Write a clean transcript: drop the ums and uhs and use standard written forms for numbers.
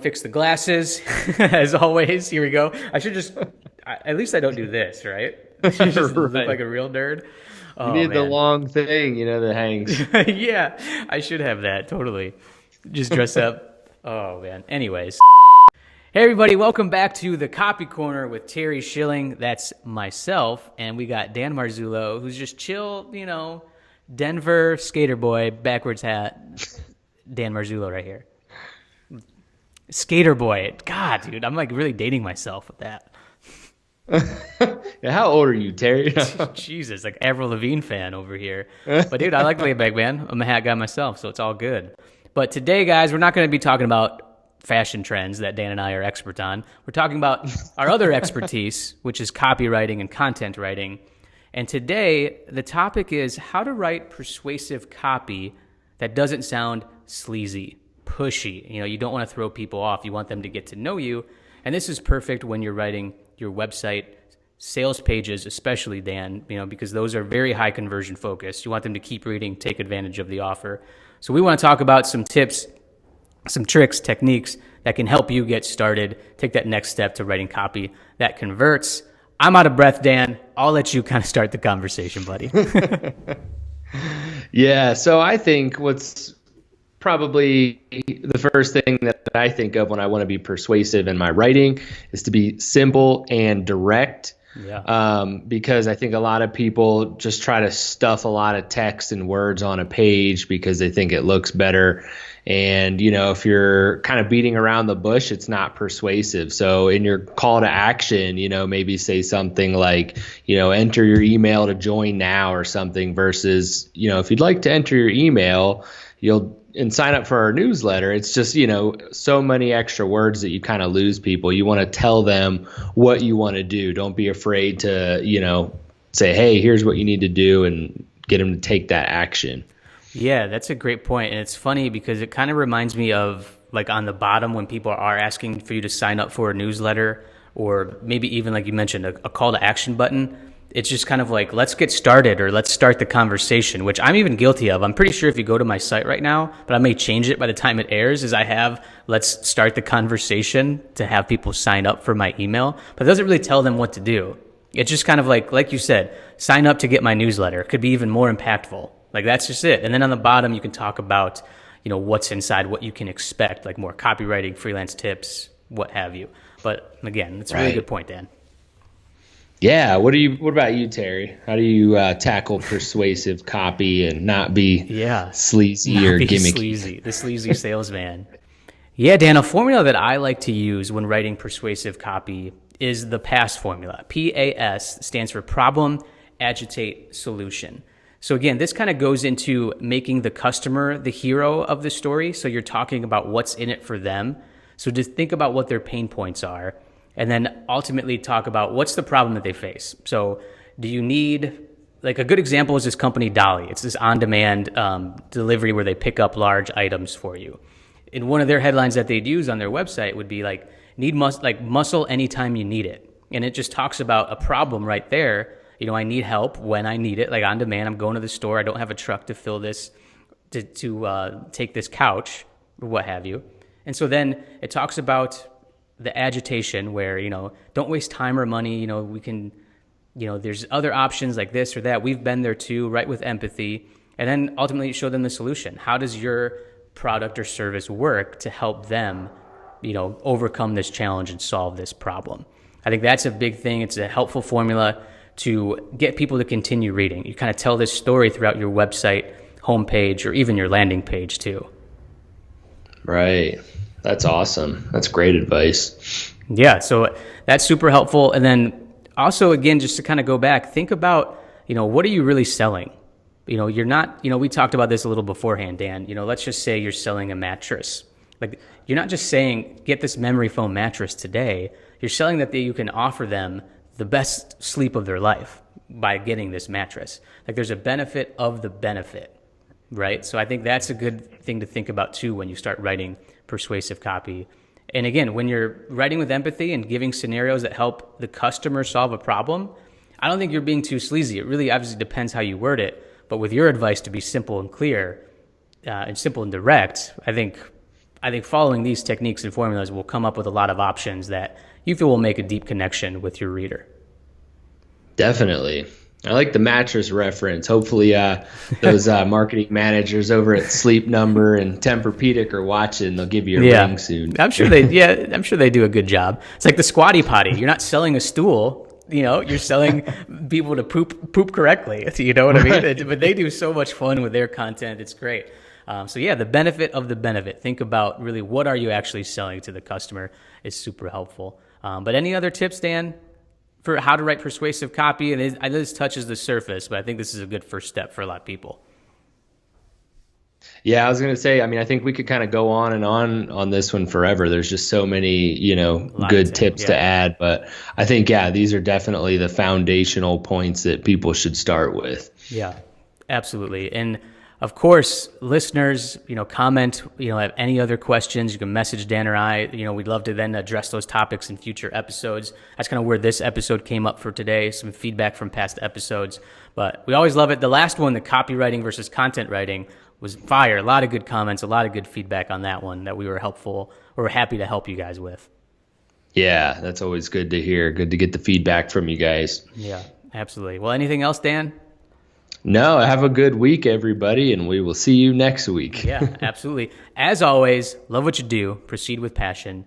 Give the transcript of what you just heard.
fix the glasses. As always, here we go. At least I don't do this, right? I should just look Right. like a real nerd. You Oh need the man. long thing, that hangs. Yeah, I should have that totally. Just dress up. Oh man. Anyways. Hey everybody, welcome back to the Copy Corner with Terry Schilling. That's myself, and we got Dan Marzullo, who's just chill, Denver skater boy, backwards hat. Dan Marzullo right here. Skater boy. God, dude, I'm like really dating myself with that. Yeah, how old are you, Terry? Jesus, like Avril Lavigne fan over here. But dude, I like laid back, man. I'm a hat guy myself, so it's all good. But today, guys, we're not going to be talking about fashion trends that Dan and I are expert on. We're talking about our other expertise, which is copywriting and content writing. And today, the topic is how to write persuasive copy that doesn't sound sleazy, pushy. You don't want to throw people off. You want them to get to know you. And this is perfect when you're writing your website sales pages, especially, Dan, because those are very high conversion focused. You want them to keep reading, take advantage of the offer. So we want to talk about some tips, some tricks, techniques that can help you get started, take that next step to writing copy that converts. I'm out of breath, Dan. I'll let you kind of start the conversation, buddy. Yeah, so I think what's probably the first thing that I think of when I want to be persuasive in my writing is to be simple and direct. Yeah. Because I think a lot of people just try to stuff a lot of text and words on a page because they think it looks better. And, if you're kind of beating around the bush, it's not persuasive. So in your call to action, maybe say something like, enter your email to join now or something versus, if you'd like to enter your email, and sign up for our newsletter. It's just, so many extra words that you kind of lose people. You want to tell them what you want to do. Don't be afraid to, say, hey, here's what you need to do and get them to take that action. Yeah, that's a great point. And it's funny because it kind of reminds me of like on the bottom when people are asking for you to sign up for a newsletter or maybe even like you mentioned, a call to action button. It's just kind of like, let's get started or let's start the conversation, which I'm even guilty of. I'm pretty sure if you go to my site right now, but I may change it by the time it airs, is I have let's start the conversation to have people sign up for my email, but it doesn't really tell them what to do. It's just kind of like you said, sign up to get my newsletter. It could be even more impactful. Like that's just it. And then on the bottom, you can talk about, what's inside, what you can expect, like more copywriting, freelance tips, what have you. But again, it's a really good point, Dan. Yeah. What about you, Terry? How do you tackle persuasive copy and not be sleazy Not or be gimmicky? sleazy, the sleazy salesman. Yeah, Dan, a formula that I like to use when writing persuasive copy is the PASS formula. PAS stands for problem, agitate, solution. So again, this kind of goes into making the customer the hero of the story. So you're talking about what's in it for them. So just think about what their pain points are, and then ultimately talk about what's the problem that they face. So do you need, like a good example is this company Dolly. It's this on-demand delivery where they pick up large items for you. And one of their headlines that they'd use on their website would be like, muscle anytime you need it. And it just talks about a problem right there. I need help when I need it, like on demand. I'm going to the store. I don't have a truck to fill this, to take this couch or what have you. And so then it talks about the agitation where, don't waste time or money. We can, there's other options like this or that. We've been there too, right, with empathy. And then ultimately show them the solution. How does your product or service work to help them, overcome this challenge and solve this problem? I think that's a big thing. It's a helpful formula to get people to continue reading. You kind of tell this story throughout your website, homepage, or even your landing page too. Right. That's awesome. That's great advice. Yeah, so that's super helpful. And then also, again, just to kind of go back, think about, what are you really selling? You're not, we talked about this a little beforehand, Dan. Let's just say you're selling a mattress. Like, you're not just saying, get this memory foam mattress today. You're selling that you can offer them the best sleep of their life by getting this mattress. Like, there's a benefit of the benefit, right? So I think that's a good thing to think about too when you start writing persuasive copy. And again, when you're writing with empathy and giving scenarios that help the customer solve a problem, I don't think you're being too sleazy. It really obviously depends how you word it. But with your advice to be simple and clear and simple and direct, I think I think following these techniques and formulas will come up with a lot of options that you feel will make a deep connection with your reader. Definitely. I like the mattress reference. Hopefully, those marketing managers over at Sleep Number and Tempur-Pedic are watching. They'll give you a ring soon. I'm sure they do a good job. It's like the squatty potty. You're not selling a stool. You're selling people to poop correctly. You know what I mean? But they do so much fun with their content. It's great. The benefit of the benefit. Think about really what are you actually selling to the customer is super helpful. But any other tips, Dan, for how to write persuasive copy? And I know this touches the surface, but I think this is a good first step for a lot of people. Yeah, I was going to say, I think we could kind of go on and on this one forever. There's just so many, good tips to add. But I think, these are definitely the foundational points that people should start with. Yeah, absolutely. And of course, listeners, comment, have any other questions, you can message Dan or I. We'd love to then address those topics in future episodes. That's kind of where this episode came up for today, some feedback from past episodes. But we always love it. The last one, the copywriting versus content writing, was fire. A lot of good comments, a lot of good feedback on that one that we were happy to help you guys with. Yeah, that's always good to hear. Good to get the feedback from you guys. Yeah, absolutely. Well, anything else, Dan? No, have a good week, everybody, and we will see you next week. Yeah, absolutely. As always, love what you do. Proceed with passion.